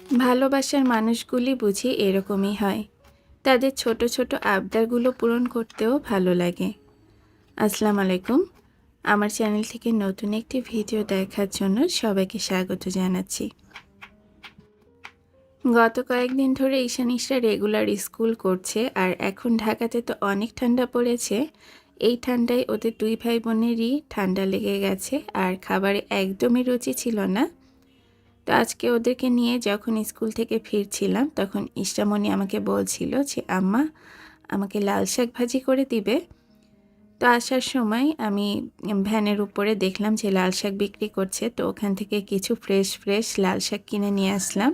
ভালোবাসার মানুষগুলি বুঝি এরকমই হয়। তাদের ছোট ছোট আবদারগুলো পূরণ করতেও ভালো লাগে। আসসালামু আলাইকুম। আমার চ্যানেল থেকে নতুন একটি ভিডিও দেখার জন্য সবাইকে স্বাগত জানাচ্ছি। গত কয়েকদিন ধরে ঈশানীশরা রেগুলার স্কুল করছে, আর এখন ঢাকাতে তো অনেক ঠান্ডা পড়েছে। এই ঠান্ডায় ওদের দুই ভাই বোনেরই ঠান্ডা লেগে গেছে, আর খাবারে একদমই রুচি ছিল না। তো আজকে ওদেরকে নিয়ে যখন স্কুল থেকে ফিরছিলাম, তখন ইশরামণি আমাকে বলছিল যে আম্মা, আমাকে লাল শাক ভাজি করে দিবে। তো আসার সময় আমি ভ্যানের উপরে দেখলাম যে লাল শাক বিক্রি করছে, তো ওখান থেকে কিছু ফ্রেশ ফ্রেশ লাল শাক কিনে নিয়ে আসলাম।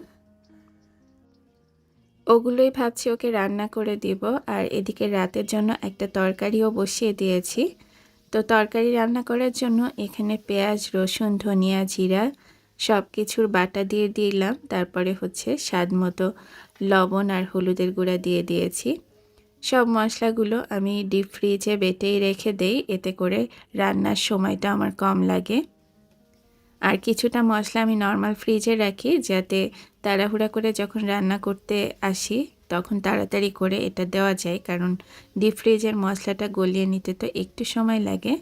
ওগুলোই ভাবছি ওকে রান্না করে দিব। আর এদিকে রাতের জন্য একটা তরকারিও বসিয়ে দিয়েছি। তো তরকারি রান্না করার জন্য এখানে পেঁয়াজ, রসুন, ধনিয়া, জিরা সব কিছুর বাটা দিয়ে দিলাম। তারপরে স্বাদ মতো লবণ আর হলুদের গুঁড়া দিয়ে দিয়েছি। সব মশলাগুলো আমি ডিপ ফ্রিজে বেটেই রেখে দেই, এতে করে রান্নার সময়টা আমার কম লাগে। আর কিছুটা মশলা আমি নর্মাল ফ্রিজে রাখি, যাতে তাড়াহুড়া করে যখন রান্না করতে আসি তখন তাড়াতাড়ি করে এটা দেওয়া যায়, কারণ ডিপ ফ্রিজের মশলাটা গলিয়ে নিতে তো একটু সময় লাগে।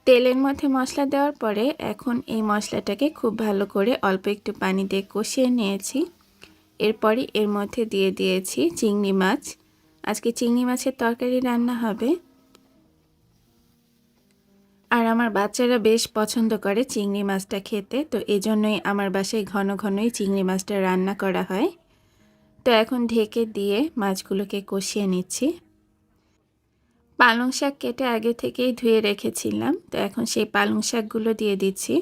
তেলের মধ্যে মশলা দেওয়ার পরে এখন এই মশলাটাকে খুব ভালো করে অল্প একটু পানি দিয়ে কষিয়ে নিয়েছি। এরপরই এর মধ্যে দিয়ে দিয়েছি চিংড়ি মাছ। আজকে চিংড়ি মাছের তরকারি রান্না হবে। আর আমার বাচ্চারা বেশ পছন্দ করে চিংড়ি মাছটা খেতে, তো এজন্যই আমার বাসায় ঘন ঘনই চিংড়ি মাছটা রান্না করা হয়। তো এখন ঢেকে দিয়ে মাছগুলোকে কষিয়ে নিচ্ছি। পালং শাক কেটে আগে থেকেই ধুয়ে রেখেছিলাম, তো এখন সেই পালং শাকগুলো দিয়ে দিচ্ছি।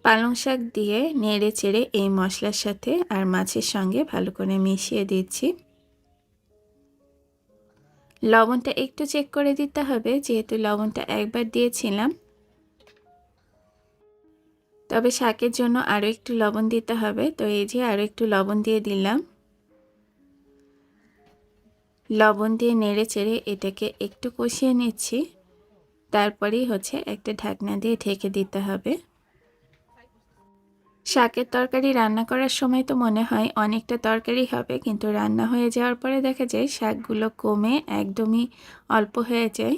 পালং শাক দিয়ে নেড়ে চেড়ে এই মশলার সাথে আর মাছের সঙ্গে ভালো করে মিশিয়ে দিচ্ছি। লবণটা একটু চেক করে দিতে হবে, যেহেতু লবণটা একবার দিয়েছিলাম। তবে শাকের জন্য আরও একটু লবণ দিতে হবে, তো এই যে আরও একটু লবণ দিয়ে দিলাম। লবণ দিয়ে নেড়ে চেড়ে এটাকে একটু কষিয়ে নিচ্ছি। তারপরেই একটা ঢাকনা দিয়ে ঢেকে দিতে হবে। শাকের তরকারি রান্না করার সময় তো মনে হয় অনেকটা তরকারি হবে, কিন্তু রান্না হয়ে যাওয়ার পরে দেখা যায় শাকগুলো কমে একদমই অল্প হয়ে যায়।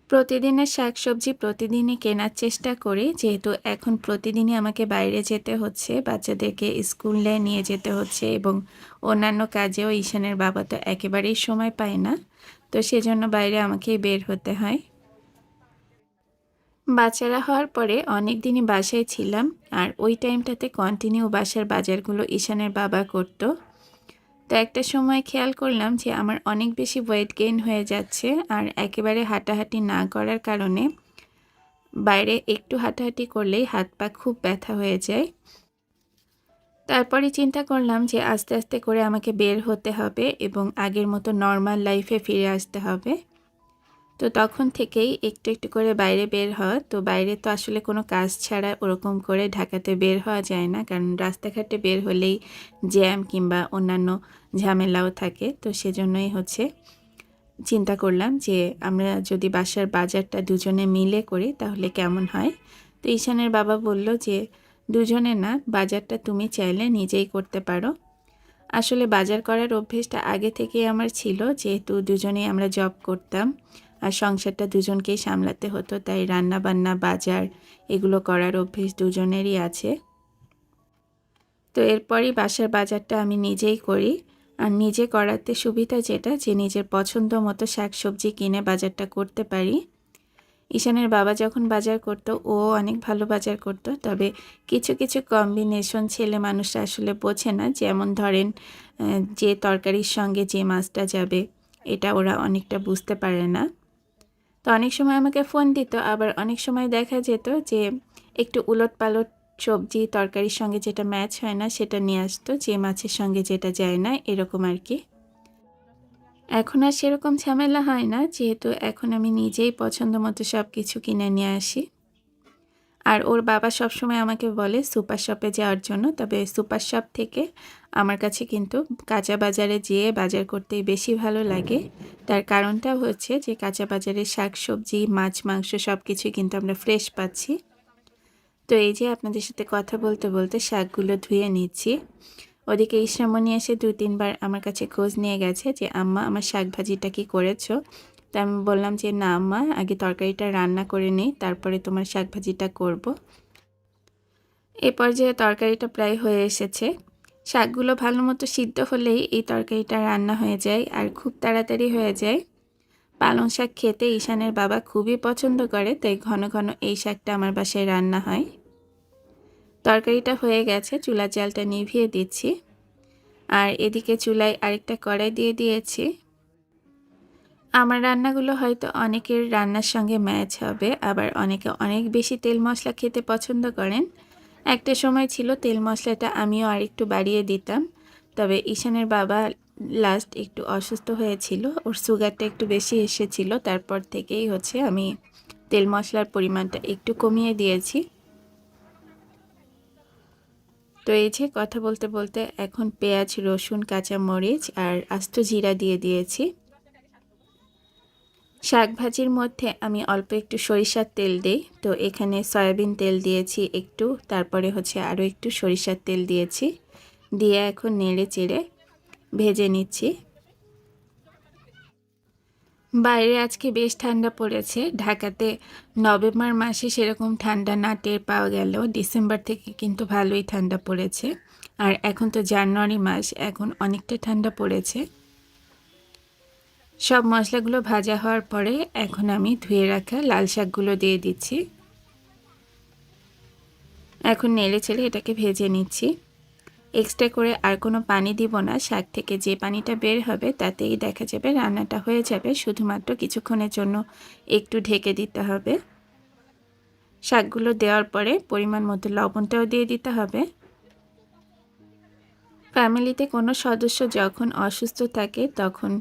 প্রতিদিনের শাকসবজি প্রতিদিনই কেনার চেষ্টা করি, যেহেতু এখন প্রতিদিনই আমাকে বাইরে যেতে হচ্ছে, বাচ্চাদেরকে স্কুলে নিয়ে যেতে হচ্ছে এবং অন্যান্য কাজেও ঈশানের বাবা তো একেবারেই সময় পায় না, তো সেজন্য বাইরে আমাকেই বের হতে হয়। বাচ্চারা হওয়ার পরে অনেক দিনই বাসায় ছিলাম, আর ওই টাইমটাতে কন্টিনিউ বাসার বাজারগুলো ঈশানের বাবা করতো। তো একটা সময় খেয়াল করলাম যে আমার অনেক বেশি ওয়েট গেইন হয়ে যাচ্ছে, আর একেবারে হাঁটাহাঁটি না করার কারণে বাইরে একটু হাঁটাহাঁটি করলেই হাত পা খুব ব্যথা হয়ে যায়। তারপরে চিন্তা করলাম যে আস্তে আস্তে করে আমাকে বের হতে হবে এবং আগের মতো নর্মাল লাইফে ফিরে আসতে হবে। তো তখন থেকেই একটু একটু করে বাইরে বের হওয়া। তো বাইরে তো আসলে কোনো কাজ ছাড়া ওরকম করে ঢাকাতে বের হওয়া যায় না, কারণ রাস্তাঘাটে বের হলেই জ্যাম কিংবা অন্যান্য ঝামেলাও থাকে। তো সেজন্যই চিন্তা করলাম যে আমরা যদি বাসার বাজারটা দুজনে মিলে করি তাহলে কেমন হয়। তো ঈশানের বাবা বলল যে দুজনে না, বাজারটা তুমি চাইলে নিজেই করতে পারো। আসলে বাজার করার অভ্যেসটা আগে থেকেই আমার ছিল, যেহেতু দুজনেই আমরা জব করতাম আর সংসারটা দুজনকেই সামলাতে হতো, তাই রান্না বান্না বাজার এগুলো করার অভ্যেস দুজনেরই আছে। তো এরপরই বাসার বাজারটা আমি নিজেই করি। আর নিজে করাতে সুবিধা যেটা, যে নিজের পছন্দ মতো শাকসবজি কিনে বাজারটা করতে পারি। ঈশানের বাবা যখন বাজার করতো ও অনেক ভালো বাজার করতো, তবে কিছু কিছু কম্বিনেশন ছেলে মানুষরা আসলে বোঝে না। যেমন ধরেন যে তরকারির সঙ্গে যে মাছটা যাবে, এটা ওরা অনেকটা বুঝতে পারে না। তো অনেক সময় আমাকে ফোন দিত, আবার অনেক সময় দেখা যেত যে একটু উলটপালট সবজি তরকারির সঙ্গে যেটা ম্যাচ হয় না সেটা নিয়ে আসতো, যে মাছের সঙ্গে যেটা যায় না, এরকম আর কি। এখন আর সেরকম ঝামেলা হয় না, যেহেতু এখন আমি নিজেই পছন্দ মতো সব কিছু কিনে নিয়ে আসি। আর ওর বাবা সবসময় আমাকে বলে সুপার শপে যাওয়ার জন্য, তবে সুপার শপ থেকে আমার কাছে কিন্তু কাঁচা বাজারে যেয়ে বাজার করতেই বেশি ভালো লাগে। তার কারণটা হচ্ছে যে কাঁচা বাজারে শাকসবজি, মাছ, মাংস সব কিছুই কিন্তু আমরা ফ্রেশ পাচ্ছি। তো এই যে আপনাদের সাথে কথা বলতে বলতে শাকগুলো ধুয়ে নিচ্ছি। ওদিকে ইসরামণি এসে 2-3 বার আমার কাছে খোঁজ নিয়ে গেছে যে আম্মা আমার শাক ভাজিটা কি করেছো। তা আমি বললাম যে না আম্মা, আগে তরকারিটা রান্না করে নিই, তারপরে তোমার শাক ভাজিটা করব। এ পর্যায়ে তরকারিটা প্রায় হয়ে এসেছে। শাকগুলো ভালো মতো সিদ্ধ হলেই এই তরকারিটা রান্না হয়ে যায় আর খুব তাড়াতাড়ি হয়ে যায়। পালং শাক খেতে ঈশানের বাবা খুবই পছন্দ করে, তাই ঘন ঘন এই শাকটা আমার বাসায় রান্না হয়। তরকারিটা হয়ে গেছে, চুলার জালটা নিভিয়ে দিচ্ছি। আর এদিকে চুলায় আরেকটা কড়াই দিয়ে দিয়েছি। আমার রান্নাগুলো হয়তো অনেকের রান্নার সঙ্গে ম্যাচ হবে, আবার অনেকে অনেক বেশি তেল মশলা খেতে পছন্দ করেন। একটা সময় ছিল তেল মশলাটা আমিও আরেকটু বাড়িয়ে দিতাম, তবে ঈশানের বাবা লাস্ট একটু অসুস্থ হয়েছিল, ওর সুগারটা একটু বেশি এসেছিল, তারপর থেকেই হচ্ছে আমি তেল মশলার পরিমাণটা একটু কমিয়ে দিয়েছি। তো এই যে কথা বলতে বলতে এখন পেঁয়াজ, রসুন, কাঁচামরিচ আর আস্ত জিরা দিয়ে দিয়েছি। শাক ভাজির মধ্যে আমি অল্প একটু সরিষার তেল দিই, তো এখানে সয়াবিন তেল দিয়েছি একটু, তারপরে হচ্ছে আরও একটু সরিষার তেল দিয়েছি, দিয়ে এখন নেড়ে চেড়ে ভেজে নিচ্ছি। বাইরে আজকে বেশ ঠান্ডা পড়েছে। ঢাকাতে নভেম্বর মাসে সেরকম ঠান্ডা না টের পাওয়া গেলেও ডিসেম্বর থেকে কিন্তু ভালোই ঠান্ডা পড়েছে। আর এখন তো জানুয়ারি মাস, এখন অনেকটা ঠান্ডা পড়েছে। সব মশলাগুলো ভাজা হওয়ার পরে এখন আমি ধুয়ে রাখা লাল শাকগুলো দিয়ে দিচ্ছি। এখন নেড়ে চেড়ে এটাকে ভেজে নিচ্ছি। এক্সট্রা করে আর কোনো পানি দিব না, শাক থেকে যে পানিটা বের হবে তাতেই দেখা যাবে রান্নাটা হয়ে যাবে। শুধুমাত্র কিছুক্ষণের জন্য একটু ঢেকে দিতে হবে। শাকগুলো দেওয়ার পরে পরিমাণ মতো লবণটাও দিয়ে দিতে হবে। ফ্যামিলিতে কোনো সদস্য যখন অসুস্থ থাকে তখন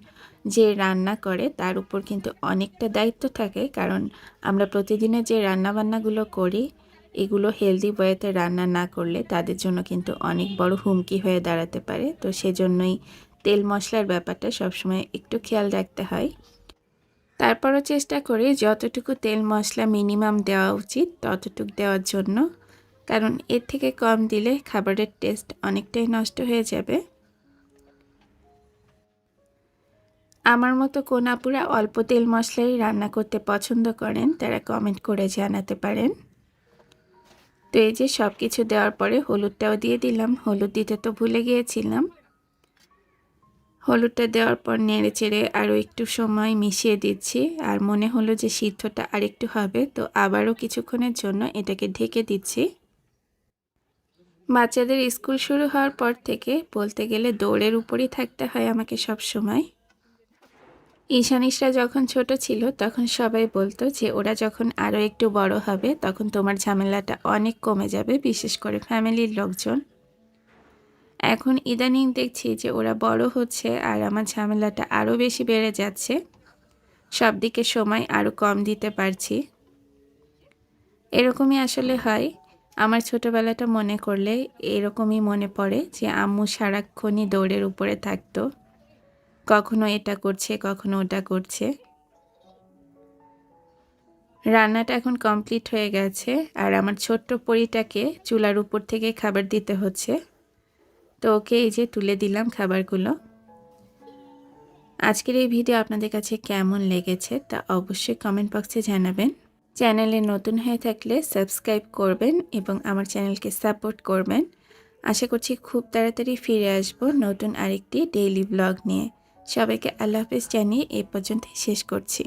যে রান্না করে তার উপর কিন্তু অনেকটা দায়িত্ব থাকে, কারণ আমরা প্রতিদিনের যে রান্নাবান্নাগুলো করি এগুলো হেলদি ওয়েতে রান্না না করলে তাদের জন্য কিন্তু অনেক বড় হুমকি হয়ে দাঁড়াতে পারে। তো সেজন্যই তেল মশলার ব্যাপারটা সবসময় একটু খেয়াল রাখতে হয়। তারপরও চেষ্টা করি যতটুকু তেল মশলা মিনিমাম দেওয়া উচিত ততটুকু দেওয়ার জন্য, কারণ এর থেকে কম দিলে খাবারের টেস্ট অনেকটাই নষ্ট হয়ে যাবে। আমার মতো কোন আপুরা অল্প তেল মশলাই রান্না করতে পছন্দ করেন তারা কমেন্ট করে জানাতে পারেন। তো এই যে সব কিছু দেওয়ার পরে হলুদটাও দিয়ে দিলাম, হলুদ দিতে তো ভুলে গিয়েছিলাম। হলুদটা দেওয়ার পর নেড়ে চেড়ে আরও একটু সময় মিশিয়ে দিচ্ছি। আর মনে হলো যে সিদ্ধটা আরেকটু হবে, তো আবারও কিছুক্ষণের জন্য এটাকে ঢেকে দিচ্ছি। বাচ্চাদের স্কুল শুরু হওয়ার পর থেকে বলতে গেলে দৌড়ের উপরই থাকতে হয় আমাকে সব সময়। ঈশানিশরা যখন ছোট ছিল তখন সবাই বলতো যে ওরা যখন আরও একটু বড় হবে তখন তোমার ঝামেলাটা অনেক কমে যাবে, বিশেষ করে ফ্যামিলির লোকজন। এখন ইদানিং দেখছি যে ওরা বড় হচ্ছে আর আমার ঝামেলাটা আরও বেশি বেড়ে যাচ্ছে, সব দিকে সময় আরও কম দিতে পারছি। এরকমই আসলে হয়। আমার ছোটোবেলাটা মনে করলে এরকমই মনে পড়ে যে আম্মু সারাক্ষণই দৌড়ের উপরে থাকতো, কখনো এটা করছে কখনো ওটা করছে। রান্নাটা এখন কমপ্লিট হয়ে গেছে আর আমার ছোট্ট পরীটাকে চুলার উপর থেকে খাবার দিতে হচ্ছে, তো ওকে এই যে তুলে দিলাম খাবারগুলো। আজকের এই ভিডিও আপনাদের কাছে কেমন লেগেছে তা অবশ্যই কমেন্ট বক্সে জানাবেন। চ্যানেলে নতুন হয়ে থাকলে সাবস্ক্রাইব করবেন এবং আমার চ্যানেলকে সাপোর্ট করবেন। আশা করছি খুব তাড়াতাড়ি ফিরে আসব নতুন আরেকটি ডেইলি ব্লগ নিয়ে। সবাইকে আল্লাহ হাফেজ জানিয়ে এই পর্যন্ত শেষ করছি।